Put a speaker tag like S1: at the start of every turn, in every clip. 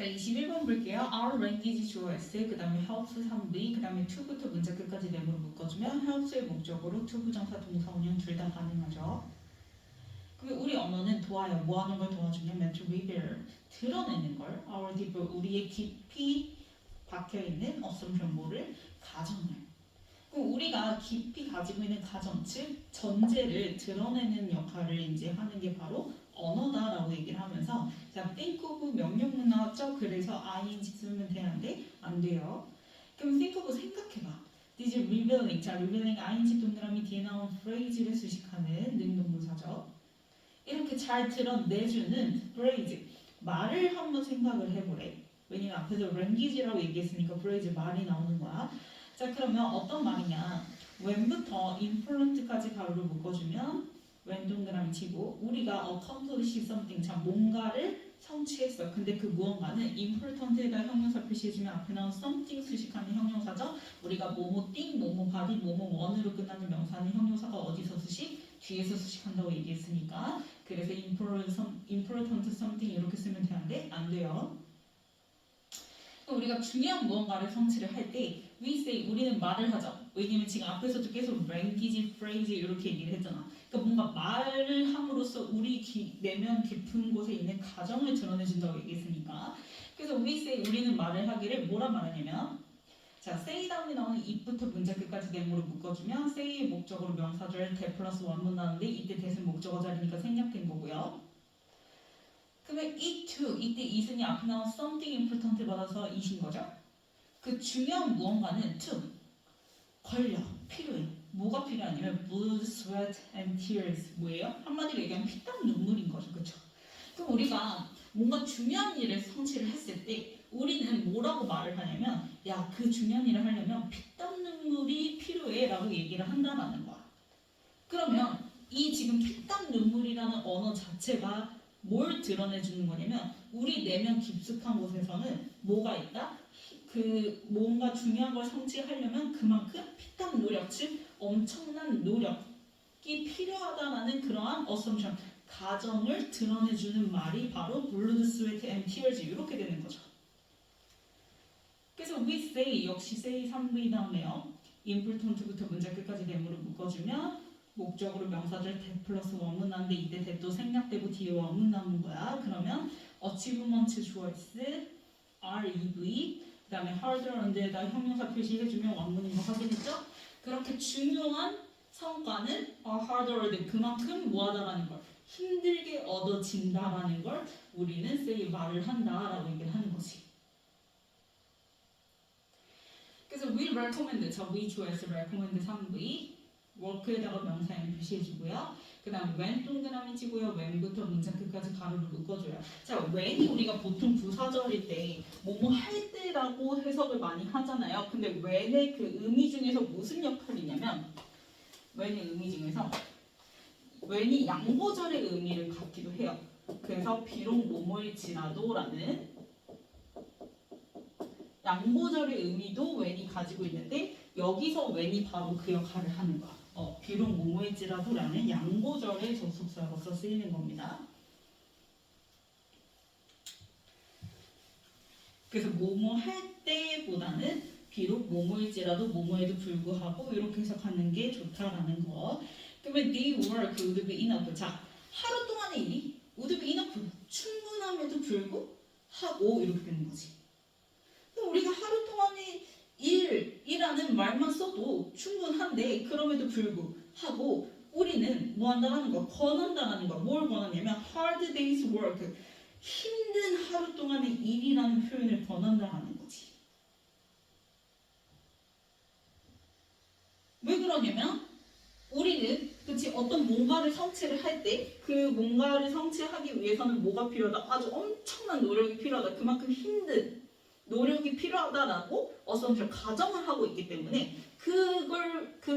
S1: 자, 21번 볼게요. Our language 주어 S, 그 다음에 helps 3V, 그 다음에 to부터 문자 끝까지 네모로 묶어주면 helps의 목적으로 to 부정사, 동사, 원형 둘 다 가능하죠. 그럼 우리 언어는 도와요. 뭐 하는 걸 도와주냐면 to reveal, 드러내는 걸, our deep, 우리의 깊이 박혀있는 assumption, 뭐를? 가정을. 그럼 우리가 깊이 가지고 있는 가정, 즉 전제를 드러내는 역할을 이제 하는 게 바로 언어다라고 얘기를 하면서, 자, think of 명령문 나왔죠? 그래서 ing 쓰면 되는데 안 돼요. 그럼 think of 생각해봐. This is revealing. 자, revealing ing 동그라미 뒤에 나온 phrase를 수식하는 능동문사죠. 이렇게 잘 드러내주는 phrase, 말을 한번 생각을 해보래. 왜냐면 앞에서 language라고 얘기했으니까 phrase 말이 나오는 거야. 자, 그러면 어떤 말이냐? when부터 influent까지 가로를 묶어주면 when 동그라미 치고 우리가 accomplish something, 자 뭔가를 성취했어. 근데 그 무언가는 important에다 형용사 표시해주면 앞에 나온 something 수식하는 형용사죠. 우리가 뭐뭐 thing, 뭐뭐 body, 뭐뭐 one으로 끝나는 명사는 형용사가 어디서 수식? 뒤에서 수식한다고 얘기했으니까. 그래서 important something 이렇게 쓰면 되는데 안 돼요. 우리가 중요한 무언가를 성취를 할 때 we say, 우리는 말을 하죠. 왜냐면 지금 앞에서도 계속 language, phrase 이렇게 얘기를 했잖아. 그러니까 뭔가 말을 함으로써 우리 내면 깊은 곳에 있는 가정을 드러내준다고 얘기했으니까. 그래서 we say, 우리는 말을 하기를 뭐라 말하냐면, 자, say 다음에 나오는 it부터 문자 끝까지 네모로 묶어주면 say의 목적으로 명사절 대 플러스 원문 나오는데 이때 대신 목적어 자리니까 생략된 거고요. 그러면 it to, 이때 it은이 앞에 나온 something important 받아서 it인 거죠. 그 중요한 무언가는 to, 걸려, 필요해. 뭐가 필요하냐면 blood, sweat and tears. 뭐예요? 한마디로 얘기하면 피땀 눈물인 거죠. 그렇죠? 그럼 우리가 뭔가 중요한 일을 성취를 했을 때 우리는 뭐라고 말을 하냐면, 야, 그 중요한 일을 하려면 피땀 눈물이 필요해 라고 얘기를 한다는 거야. 그러면 이 지금 피땀 눈물이라는 언어 자체가 뭘 드러내주는 거냐면 우리 내면 깊숙한 곳에서는 뭐가 있다? 그 뭔가 중요한 걸 성취하려면 그만큼 피땀 노력, 즉 엄청난 노력이 필요하다라는 그러한 assumption, 가정을 드러내주는 말이 바로 blood, sweat and tears 이렇게 되는 거죠. 그래서 we say, 역시 say 3V 다음에요. important부터 문자 끝까지 네모로 묶어주면 목적으로 명사절 대 플러스 원문 나는데 이때 대도 생략되고 뒤에 원문 나오는 거야. 그러면 achievement 주어 S, REV, 그 다음에 harder on데다 형용사 표시해주면 원문인 거 확인했죠? 그렇게 중요한 성과는 harder on, 그만큼 뭐하다라는 걸, 힘들게 얻어진다라는 걸 우리는 say 말을 한다라고 얘기를 하는 거지. 그래서 we recommend, 저 we 주어 S recommend 3V work에다가 명사형 표시해주고요. 그 다음 when 동그라미 치고요. when부터 문장 끝까지 가로를 묶어줘요. 자, when이 우리가 보통 부사절일 때 뭐뭐 할 때라고 해석을 많이 하잖아요. 근데 when의 그 의미 중에서 무슨 역할이냐면, when의 의미 중에서 when이 양보절의 의미를 갖기도 해요. 그래서 비록 뭐뭐일지라도 라는 양보절의 의미도 when이 가지고 있는데 여기서 when이 바로 그 역할을 하는 거야. 비록 뭐뭐일지라도 라는 양보절의 접속사로서 쓰이는 겁니다. 그래서 뭐뭐 할 때보다는 비록 뭐뭐일지라도 뭐뭐에도 불구하고 이렇게 해석하는 게 좋다라는 거. 그러면 they work would be enough. 자, 하루 동안의 일이 would be enough, 충분함에도 불구하고 이렇게 되는 거지. 우리가 하루 동안의 일이라는 말만 써도 충분한데 그럼에도 불구하고 우리는 뭐 한다는 거? 권한다는 거. 뭘 권하냐면 hard days work, 힘든 하루 동안의 일이라는 표현을 권한다는 거지. 왜 그러냐면 우리는 그치 어떤 뭔가를 성취를 할 때 그 뭔가를 성취하기 위해서는 뭐가 필요하다? 아주 엄청난 노력이 필요하다. 그만큼 힘든 노력이 필요하다라고 assumption, 가정을 하고 있기 때문에 그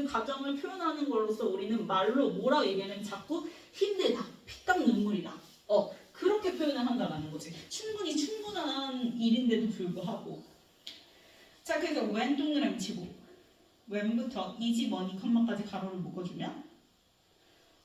S1: 가정을 표현하는 걸로써 우리는 말로 뭐라고 얘기하냐면 자꾸 힘들다, 피땀 눈물이다, 그렇게 표현을 한다라는 거지. 충분히 충분한 일인데도 불구하고. 자, 그래서 when 동그라미 치고 when부터 easy money 컴마까지 가로를 묶어주면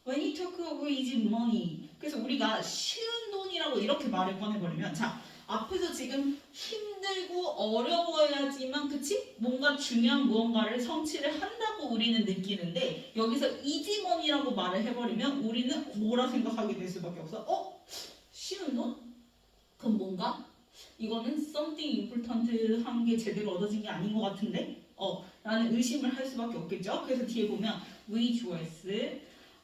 S1: when you talk over easy money, 그래서 우리가 쉬운 돈이라고 이렇게 말을 꺼내버리면, 자, 앞에서 지금 힘들고 어려워야지만 그치? 뭔가 중요한 무언가를 성취를 한다고 우리는 느끼는데 여기서 이지먼이라고 말을 해버리면 우리는 뭐라 생각하게 될 수밖에 없어. 쉬운 돈? 그럼 뭔가? 이거는 something important 한 게 제대로 얻어진 게 아닌 것 같은데? 라는 의심을 할 수밖에 없겠죠. 그래서 뒤에 보면 we choice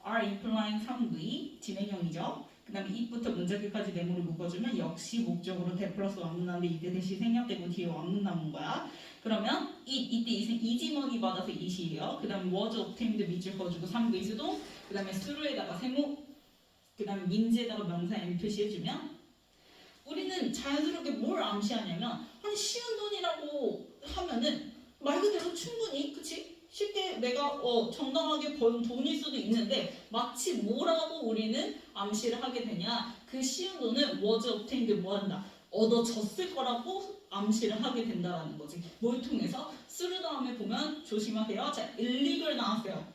S1: are implying 상부의 진행형이죠. 그 다음에 it부터 문자 끝까지 네모를 묶어주면 역시 목적으로 대 플러스 왕문나인데 이때 대시 생략되고 뒤에 왕문 남은 거야. 그러면 이때 이지머니 받아서 it이에요. 그 다음에 was obtained 밑줄 그어주고 상부의 수동, 그 다음에 수로에다가 세모, 그 다음에 민지에다가 명사 M 표시해주면 우리는 자연스럽게 뭘 암시하냐면 아니 쉬운 돈이라고 하면은 말 그대로 충분히 그치? 쉽게 내가 정당하게 번 돈일 수도 있는데 마치 뭐라고 우리는 암시를 하게 되냐 그 쉬운 돈은 was obtained 뭐한다 얻어졌을 거라고 암시를 하게 된다라는 거지. 뭘 통해서? 쓰르 다음에 보면 조심하세요. 자, illegal 나왔어요.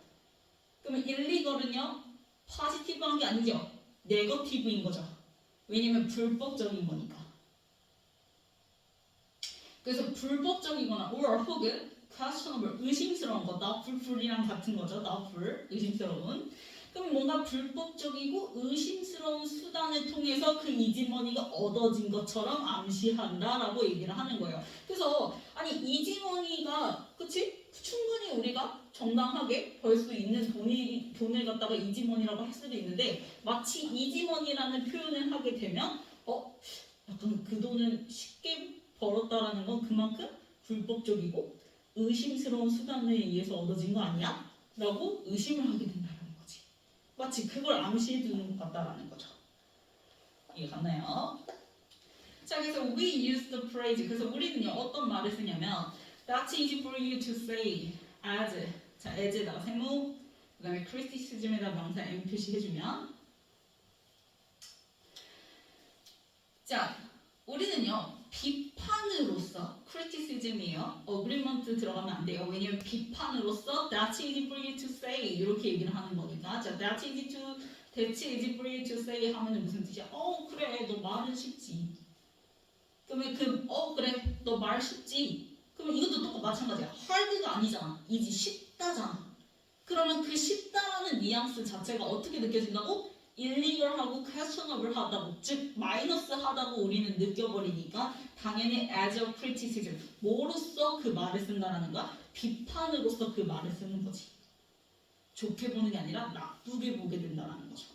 S1: 그러면 illegal은요 포지티브한 게 아니죠. 네거티브인 거죠. 왜냐면 불법적인 거니까. 그래서 불법적이거나 or 혹은 questionable 의심스러운 거 doubtful이랑 같은 거죠. doubtful 의심스러운. 그럼 뭔가 불법적이고 의심스러운 수단을 통해서 그 이지머니가 얻어진 것처럼 암시한다라고 얘기를 하는 거예요. 그래서 아니 이지머니가 그치? 충분히 우리가 정당하게 벌 수 있는 돈을 갖다가 이지머니라고 할 수도 있는데 마치 이지머니라는 표현을 하게 되면 약간 그 돈을 쉽게 벌었다라는 건 그만큼 불법적이고 의심스러운 수단에 의해서 얻어진 거 아니야? 라고 의심을 하게 된다는 거지. 마치 그걸 암시해 두는 것 같다라는 거죠. 이해 갔나요? 자, 그래서 we use the phrase. 그래서 우리는요 어떤 말을 쓰냐면 That's easy for you to say as. 자, as에다가 세모, 그 다음에 criticism에다 명사 M 표시해주면 자, 우리는요 비판으로서 criticism이에요. agreement 들어가면 안 돼요. 왜냐면 비판으로서 that's easy for you to say 이렇게 얘기를 하는 거니까. 자, that's easy for you to say 하면은 무슨 뜻이야? 그래, 너 말은 쉽지. 그러면 그래, 너 말 쉽지. 그러면 이것도 똑같 마찬가지야. hard가 아니잖아. easy 쉽다잖아. 그러면 그 쉽다라는 뉘앙스 자체가 어떻게 느껴진다고? 일리걸하고 questionable 하다고 즉 마이너스 하다고 우리는 느껴버리니까 당연히 as a criticism 뭐로써 그 말을 쓴다라는 거야? 비판으로서 그 말을 쓰는 거지. 좋게 보는 게 아니라 나쁘게 보게 된다라는 거죠.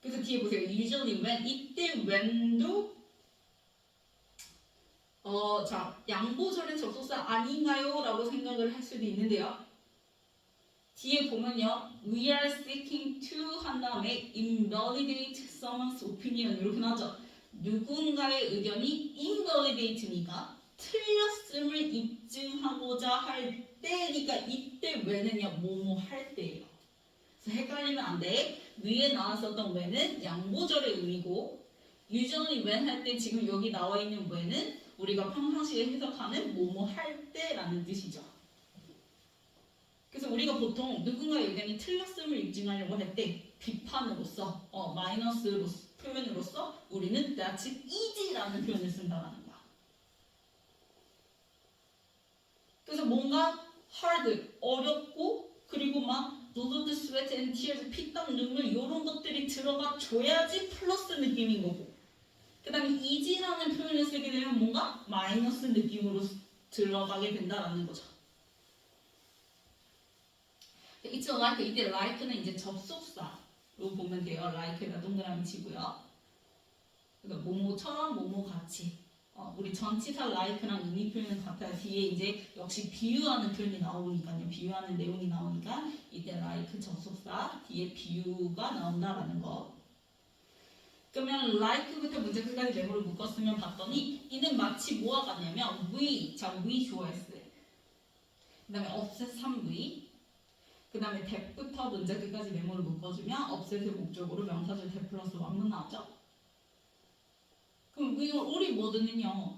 S1: 그래서 뒤에 보세요. usually when 이때 when도 자 양보절의 접속사 아닌가요? 라고 생각을 할 수도 있는데요. 뒤에 보면요, we are seeking to 한 다음에 invalidate someone's opinion 이렇게 나오죠. 누군가의 의견이 invalidate니까 틀렸음을 입증하고자 할 때니까 이때 when은요, 뭐뭐 할 때예요. 그래서 헷갈리면 안 돼. 위에 나왔었던 when은 양보절의 의미고 usually when 할 때 지금 여기 나와 있는 when은 우리가 평상시에 해석하는 뭐뭐 할 때라는 뜻이죠. 그래서 우리가 보통 누군가의 의견이 틀렸음을 입증하려고 할 때 비판으로서 마이너스 표현으로서 우리는 that's easy라는 표현을 쓴다는 거야. 그래서 뭔가 hard 어렵고 그리고 막 blood, sweat and tears 피땀 눈물 이런 것들이 들어가 줘야지 플러스 느낌인 거고 그 다음에 easy라는 표현을 쓰게 되면 뭔가 마이너스 느낌으로 들어가게 된다라는 거죠. It's like 이때 like는 이제 접속사로 보면 돼요. like에다 동그라미 치고요. 그러니까 뭐뭐처럼 뭐뭐같이. 우리 전치사 like랑 의미 표현은 같아요. 뒤에 이제 역시 비유하는 표현이 나오니까요. 비유하는 내용이 나오니까 이때 like 접속사 뒤에 비유가 나온다라는 거. 그러면 like부터 문제 끝까지 메모를 묶었으면 봤더니 이는 마치 뭐와 같냐면 we 좋아했어요. 그 다음에 offset 3v 그 다음에 that부터 문제 끝까지 메모를 묶어주면 offset의 목적으로 명사절 that 플러스 왕문 나왔죠? 그럼 우리 모두는요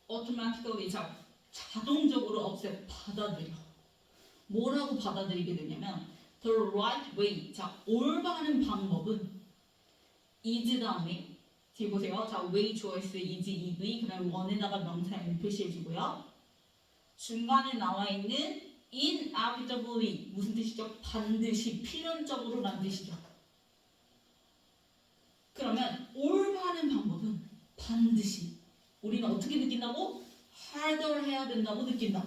S1: automatically 자동적으로 offset 받아들여. 뭐라고 받아들이게 되냐면 the right way 올바른 방법은 is 다음에 뒤에 보세요. 자, way 주어 is, is, EV 그 다음에 원에다가 명사 M 표시해주고요. 중간에 나와 있는 inevitably 무슨 뜻이죠? 반드시, 필연적으로 라는 뜻이죠. 그러면 올바른 방법은 반드시 우리는 어떻게 느낀다고? harder 해야 된다고 느낀다.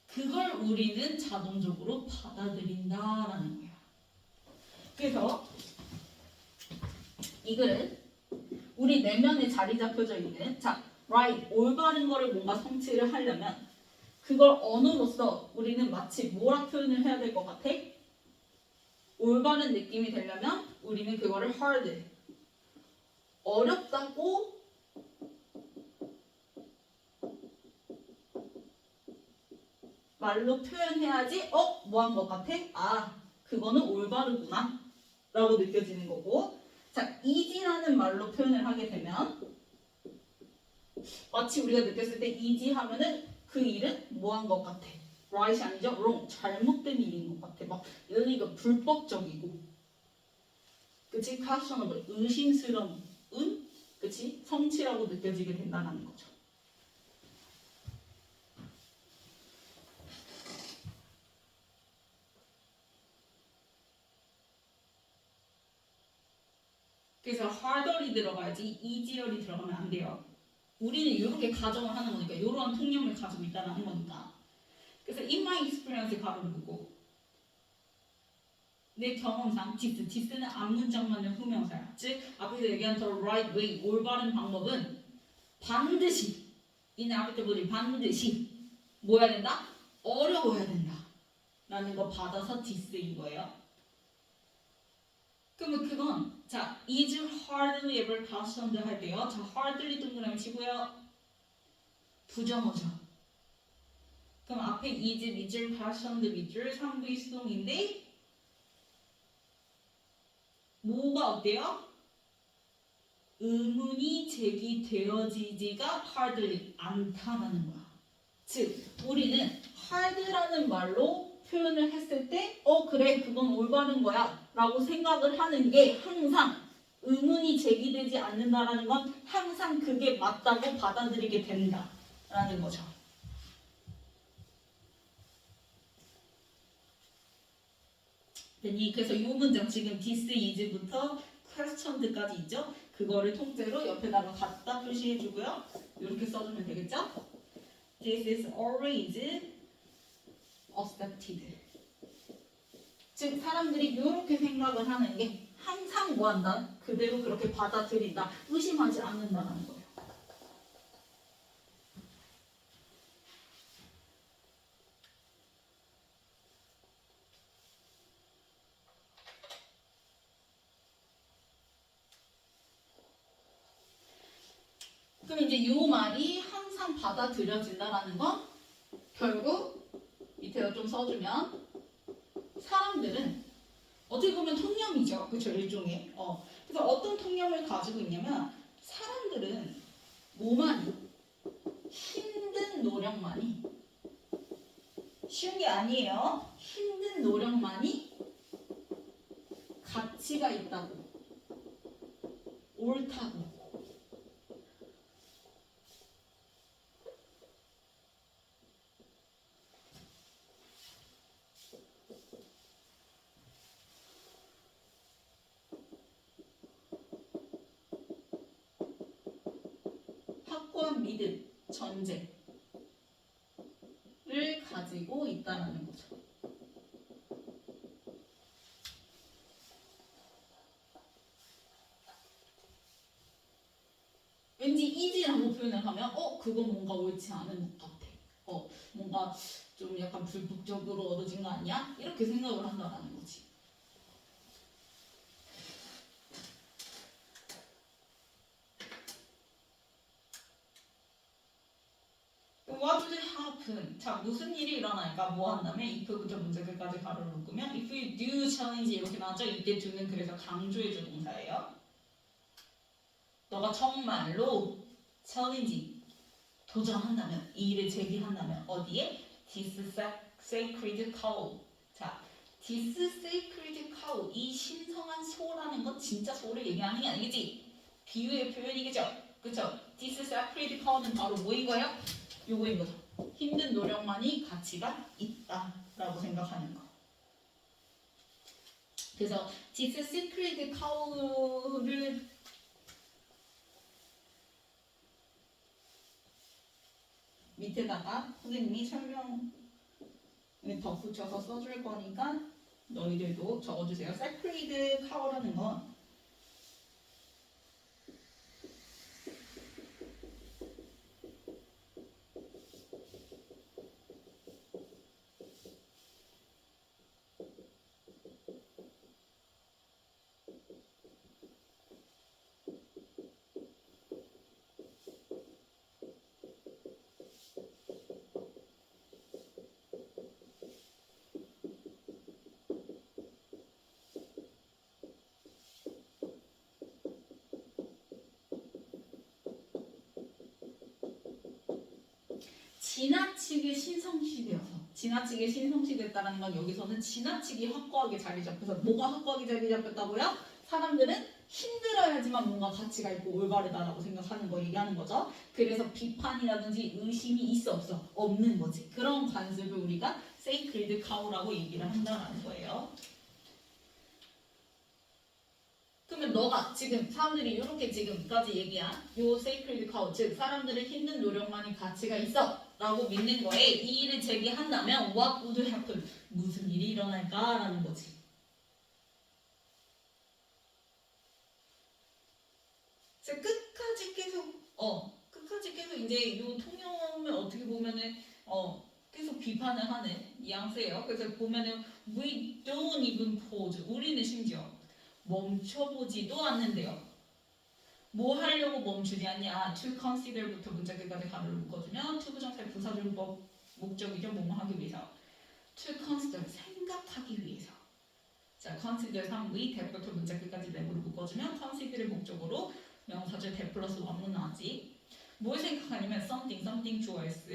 S1: 그걸 우리는 자동적으로 받아들인다라는 거야. 그래서 이 글은 우리 내면에 자리 잡혀져 있는 자, right, 올바른 거를 뭔가 성취를 하려면 그걸 언어로서 우리는 마치 뭐라 표현을 해야 될 것 같아? 올바른 느낌이 되려면 우리는 그거를 hard, 어렵다고 말로 표현해야지 뭐 한 것 같아? 아, 그거는 올바르구나 라고 느껴지는 거고 자, easy라는 말로 표현을 하게 되면 마치 우리가 느꼈을 때 easy 하면은 그 일은 뭐 한 것 같아? right이 아니죠? wrong, 잘못된 일인 것 같아. 막 일리가 불법적이고 그치? questionable, 의심스러운 그치? 성취라고 느껴지게 된다는 거죠. 그래서 harder이 들어가야지 easier이 들어가면 안 돼요. 우리는 이렇게 가정을 하는 거니까 이러한 통념을 가지고 있다는 거니까. 그래서 in my experience 가로를 보고 내 경험상 this는 앞문장만의 후명사야. 즉 앞에서 얘기한 the right way, 올바른 방법은 반드시 inevitably 반드시 뭐 해야 된다? 어려워야 된다 라는 거 받아서 this인 거예요. 그러면 그건 자 is hardly ever questioned 할 때요. 자 hardly 동그라미 치고요. 부정어죠. 그럼 앞에 is, is, questioned, with 3부의 수동인데 뭐가 어때요? 의문이 제기되어지지가 hardly 않다라는 거야. 즉 우리는 hard라는 말로 표현을 했을 때 그래 그건 올바른 거야 라고 생각을 하는 게 항상 의문이 제기되지 않는다라는 건 항상 그게 맞다고 받아들이게 된다라는 거죠. 그래서 이 문장 지금 this is부터 questioned까지 있죠? 그거를 통째로 옆에다가 갖다 표시해주고요. 이렇게 써주면 되겠죠? This is always accepted. 즉 사람들이 이렇게 생각을 하는 게 항상 뭐한다? 그대로 그렇게 받아들인다. 의심하지 않는다는 거예요. 그럼 이제 이 말이 항상 받아들여진다라는 건 결국 밑에다 좀 써주면 사람들은 어떻게 보면 통념이죠. 그쵸? 일종의. 그래서 어떤 통념을 가지고 있냐면 사람들은 뭐만이 힘든 노력만이 쉬운 게 아니에요. 힘든 노력만이 가치가 있다고 옳다고 확고한 믿음, 전제를 가지고 있다는 거죠. 왠지 easy라고 표현을 하면 그건 뭔가 옳지 않은 것 같아. 뭔가 좀 약간 불법적으로 얻어진 거 아니야? 이렇게 생각을 한다는 거지. What would happen? 자, 무슨 일이 일어날까? 뭐 한다면 if부터 문제 끝까지 가로를 묶으면 if you do challenge 이렇게 나왔죠? 이때 do는 그래서 강조해주는 동사예요. 너가 정말로 challenge 도전한다면 이 일을 제기한다면 어디에? This sacred cow. 자, this sacred cow 이 신성한 소라는 건 진짜 소를 얘기하는 게 아니겠지? 비유의 표현이겠죠. 그쵸? Disseparate power는 바로 뭐인 거예요? 요거인 거죠. 힘든 노력만이 가치가 있다라고 생각하는 거. 그래서 Disseparate power를 밑에다가 선생님이 설명을 덧붙여서 써줄 거니까 너희들도 적어주세요. Separate power라는 건 지나치게 신성시되었다는 건 여기서는 지나치게 확고하게 자리 잡혀서 뭐가 확고하게 자리 잡혔다고요? 사람들은 힘들어야지만 뭔가 가치가 있고 올바르다라고 생각하는 거 얘기하는 거죠. 그래서 비판이라든지 의심이 있어 없어? 없는 거지. 그런 관습을 우리가 sacred cow라고 얘기를 한다는 거예요. 그러면 너가 지금 사람들이 이렇게 지금까지 얘기한 요 sacred cow, 즉 사람들의 힘든 노력만이 가치가 있어 라고 믿는 거에 이의를 제기한다면 what would happen? 무슨 일이 일어날까라는 거지. 끝까지 계속 이제 요 통념을 어떻게 보면은 계속 비판을 하는 뉘앙스예요. 그래서 보면은 we don't even pause. 우리는 심지어 멈춰보지도 않는데요. 뭐 하려고 멈추지 않냐? To consider부터 문자 끝까지 가로를 묶어주면 to 부정사의 부사절법 목적이죠. 뭐뭐 하기 위해서. To consider 생각하기 위해서. 자, consider 3의 대부터 문자 끝까지 랩으로 묶어주면 consider의 목적으로 명사절 대 플러스 원문하지. 뭘 생각하냐면 something 주어s.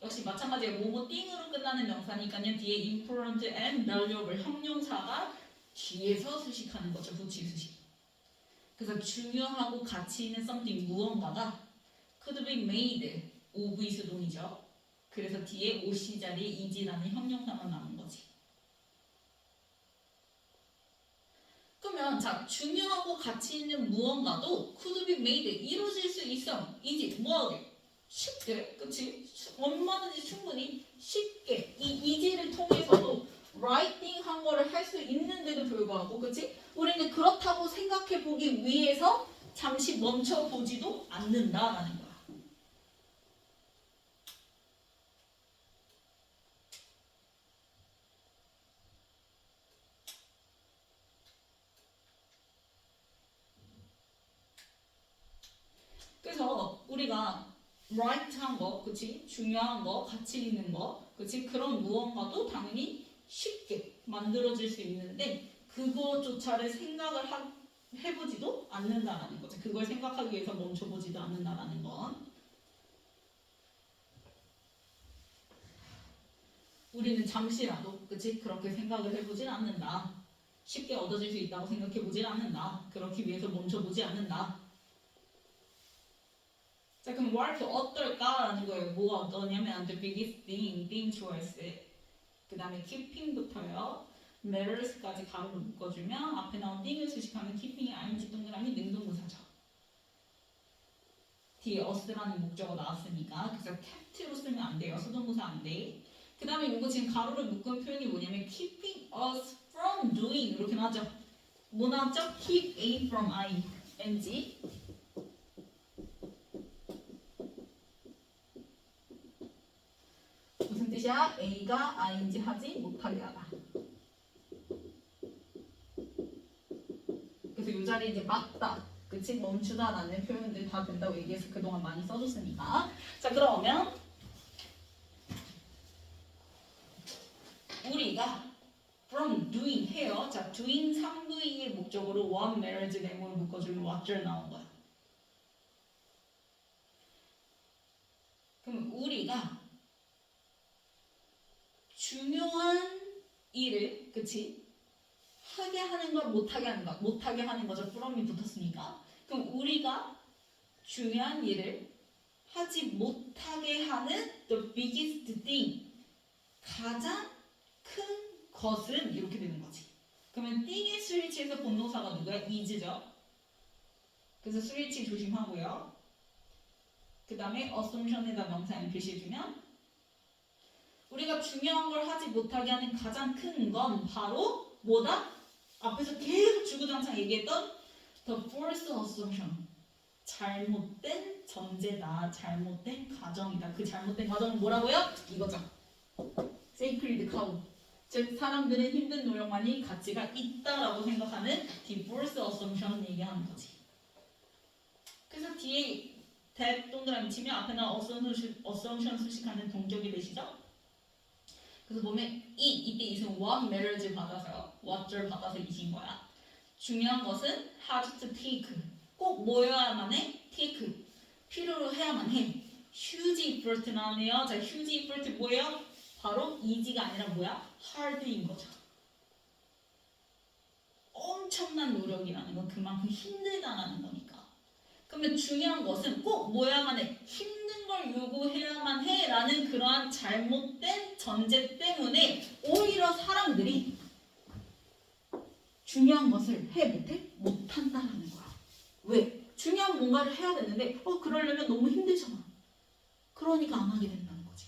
S1: 역시 마찬가지로 뭐뭐 띵으로 끝나는 명사니까요. 뒤에 important and valuable 형용사가 뒤에서 수식하는 거죠. 부치 수식. 그래서 중요하고 가치 있는 something 무언가가 could be made of 수동이죠. 그래서 뒤에 OC 자리에 is라는 형용사만 남은 거지. 그러면 자 중요하고 가치 있는 무언가도 could be made 이루어질 수 있어. is 뭐하게? 쉽게, 그치? 얼마든지 충분히 쉽게 이 is를 통해서도 writing 한 거를 할 수 있는데도 불구하고, 그치? 우리는 그렇다고 생각해 보기 위해서 잠시 멈춰 보지도 않는다라는 거야. 그래서 우리가 right한 거, 그치? 중요한 거, 가치 있는 거, 그치? 그런 무언가도 당연히 쉽게 만들어질 수 있는데 그거조차를 생각을 해보지도 않는다라는 거죠. 그걸 생각하기 위해서 멈춰보지도 않는다라는 건 우리는 잠시라도 그치? 그렇게 생각을 해보진 않는다. 쉽게 얻어질 수 있다고 생각해보진 않는다. 그렇기 위해서 멈춰보지 않는다. 자, 그럼 what 어떨까라는 거예요. 뭐가 어떠냐면 the biggest thing choice. 그 다음에 keeping부터요. matters까지 가로로 묶어주면 앞에 나온 thing을 수식하면 keeping이 ing 동그라미 능동부사죠. 뒤에 us라는 목적어 나왔으니까 그래서 kept로 쓰면 안 돼요. 수동부사 안 돼. 그 다음에 이거 지금 가로를 묶은 표현이 뭐냐면 keeping us from doing 이렇게 나왔죠. 뭐 나왔죠? keep A from I ing. 무슨 뜻이야? A가 ing 하지 못하게 하다. 그래서 이 자리에 이제 맞다, 그치? 멈추다라는 표현들 다 된다고 얘기해서 그동안 많이 써줬으니까. 자, 그러면 우리가 from doing 해요. 자, doing 3부의 목적으로 one marriage 램으로 묶어주면 what줄 나온 거야. 그럼 우리가 중요한 일을, 그치? 하게 하는 걸 못하게 하는 거, 못하게 하는 거죠. from이 붙었으니까. 그럼 우리가 중요한 일을 하지 못하게 하는 the biggest thing, 가장 큰 것은 이렇게 되는 거지. 그러면 thing의 스위치에서 본동사가 누구야? is죠. 그래서 스위치 조심하고요. 그 다음에 assumption에다 명사형 표시해주면 우리가 중요한 걸 하지 못하게 하는 가장 큰 건 바로 뭐다? 앞에서 계속 주구장창 얘기했던 the false assumption, 잘못된 전제다, 잘못된 가정이다. 그 잘못된 가정은 뭐라고요? 이거죠. sacred cow, 즉 사람들은 힘든 노력만이 가치가 있다라고 생각하는 the false assumption 얘기하는 거지. 그래서 뒤에 that 동그라미 치면 앞에는 assumption 수식하는 동격이 되시죠? 그래서 보면 이때 이승 what matters 받아서요. what를 받아서 이신 거야. 중요한 것은 have to take, 꼭 뭐여야만 해? take, 필요로 해야만 해. huge effort 나오네요. 자, huge effort 뭐예요? 바로 easy가 아니라 뭐야? hard인 거죠. 엄청난 노력이라는 건 그만큼 힘들다라는 거니까. 그러면 중요한 것은 꼭 뭐야만 해? 힘든 걸 요구해야만 해 라는 그러한 잘못된 전제 때문에 오히려 사람들이 중요한 것을 해 못해? 못한다라는 거야. 왜? 중요한 뭔가를 해야 되는데 그러려면 너무 힘들잖아. 그러니까 안 하게 된다는 거지.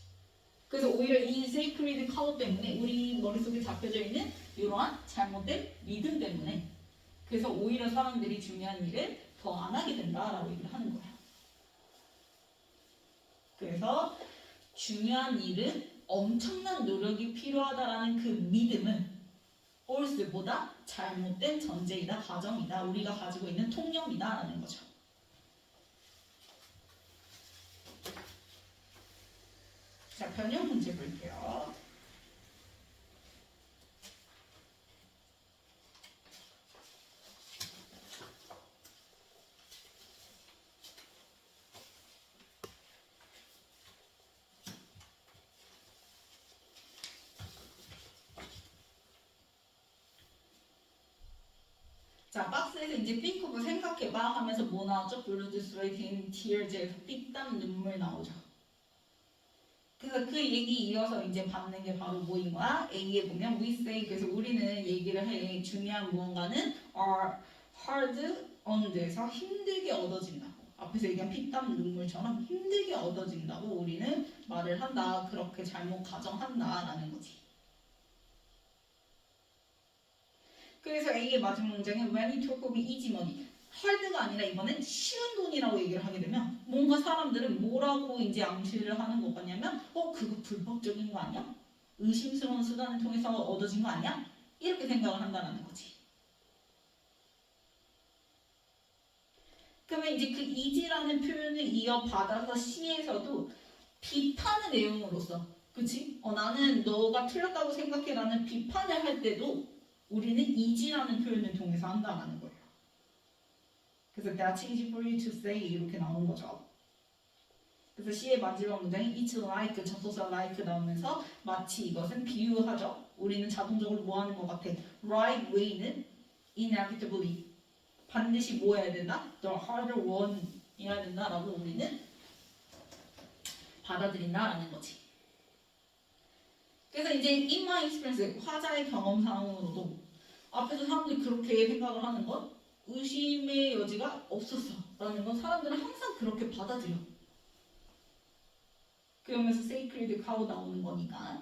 S1: 그래서 오히려 이 sacred cow 때문에 우리 머릿속에 잡혀져 있는 이러한 잘못된 믿음 때문에 그래서 오히려 사람들이 중요한 일을 더 안 하게 된다라고 얘기를 하는 거야. 그래서 중요한 일은 엄청난 노력이 필요하다라는 그 믿음은 false보다 잘못된 전제이다, 가정이다, 우리가 가지고 있는 통념이다라는 거죠. 자, 변형 문제 볼게요. 자, 박스에서 이제 think of 생각해봐 하면서 뭐 나왔죠? blood, sweat, and tears에서 피땀 눈물 나오죠. 그래서 그 얘기 이어서 이제 받는 게 바로 뭐인 거야? A에 보면 we say, 그래서 우리는 얘기를 해. 중요한 무언가는 are hard earned에서 힘들게 얻어진다고. 앞에서 얘기한 피땀 눈물처럼 힘들게 얻어진다고 우리는 말을 한다. 그렇게 잘못 가정한다라는 거지. 그래서 A의 마지막 문장은 when you talk of easy money, hard가 아니라 이번엔 쉬운 돈이라고 얘기를 하게 되면 뭔가 사람들은 뭐라고 이제 암시를 하는 것 같냐면 그거 불법적인 거 아니야? 의심스러운 수단을 통해서 얻어진 거 아니야? 이렇게 생각을 한다는 거지. 그러면 이제 그 easy라는 표현을 이어받아서 C에서도 비판의 내용으로서, 그치? 나는 너가 틀렸다고 생각해라는 비판을 할 때도 우리는 easy라는 표현을 통해서 한다는 거예요. 그래서 that's easy for you to say 이렇게 나오는 거죠. 그래서 C의 마지막 문장이 it's like, 접속사 like 나오면서 마치 이것은 비유하죠. 우리는 자동적으로 뭐 하는 것 같아? right way는 inevitably, 반드시 뭐 해야 된다? the harder one 해야 된다라고 우리는 받아들인다라는 거지. 그래서 이제 in my experience, 화자의 경험상으로도 앞에서 사람들이 그렇게 생각을 하는 건 의심의 여지가 없었어 라는 건 사람들은 항상 그렇게 받아들여. 그러면서 sacred cow 나오는 거니까.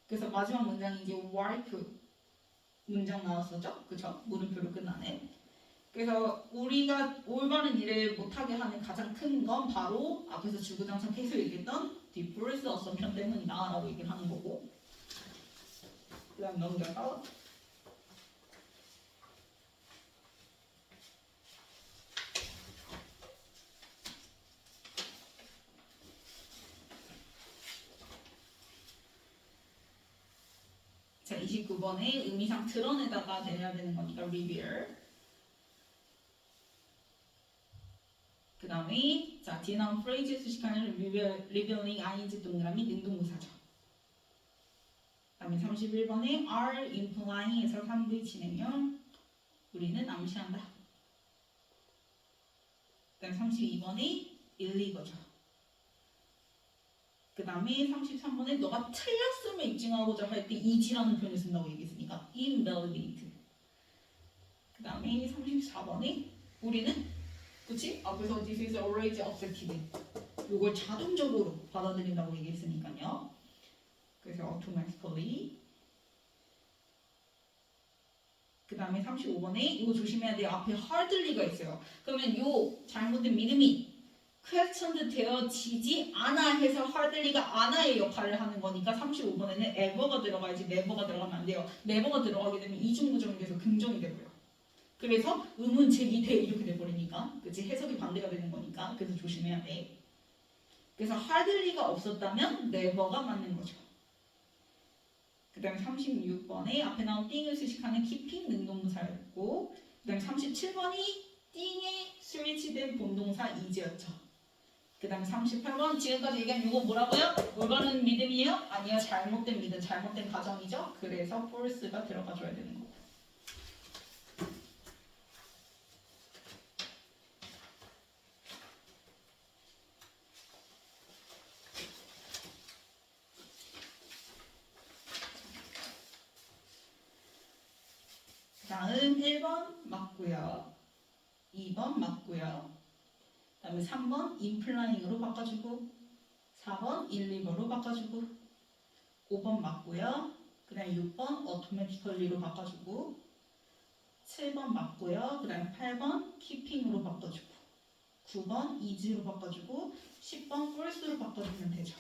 S1: 그래서 마지막 문장이 이제 wife 문장 나왔었죠? 그쵸? 물음표로 끝나네. 그래서 우리가 올바른 일을 못하게 하는 가장 큰 건 바로 앞에서 주구장창 계속 얘기했던 the false assumption 때문이다 라고 얘기를 하는 거고, 그 다음 넘겨서 자, 29번에 의미상 드러내다가 내야 되는 거니까 reveal. 그 다음에 자, 뒤에 나온 phrase 수식하는 revealing ing 동그라미 능동부사죠. 그 다음에 31번에 are implying에서 3V 진행형, 우리는 암시한다. 다음에 32번이 illegal죠. 그 다음에 33번에 너가 틀렸음을 입증하고자 할 때 is라는 표현을 쓴다고 얘기했으니까 invalidate. 그 다음에 34번에 우리는 그치? 앞에서 this is already accepted. 이걸 자동적으로 받아들인다고 얘기했으니까요. 그래서 automatically. 그 다음에 35번에 이거 조심해야 돼요. 앞에 hardly가 있어요. 그러면 요 잘못된 믿음이 questioned 되어지지 않아 해서 hardly가 않아의 역할을 하는 거니까 35번에는 ever가 들어가야지 never가 들어가면 안 돼요. never가 들어가게 되면 이중부정이 돼서 긍정이 되고요. 그래서 의문 제기돼 이렇게 돼버리니까 그치? 해석이 반대가 되는 거니까 그래서 조심해야 돼. 그래서 hardly가 없었다면 never가 맞는 거죠. 그 다음에 36번에 앞에 나온 띵을 수식하는 keeping 능동사였고 그 다음에 37번이 띵에 스위치된 본동사 is였죠. 그 다음에 38번 지금까지 얘기한 이거 뭐라고요? 올바른 믿음이에요? 아니요, 잘못된 믿음, 잘못된 가정이죠. 그래서 false가 들어가줘야 되는 거고. 다음 1번 맞고요. 2번 맞고요. 그 다음에 3번 implying으로 바꿔주고 4번 illegal로 바꿔주고 5번 맞고요. 그 다음에 6번 automatically로 바꿔주고 7번 맞고요. 그 다음에 8번 keeping으로 바꿔주고 9번 is로 바꿔주고 10번 false로 바꿔주면 되죠.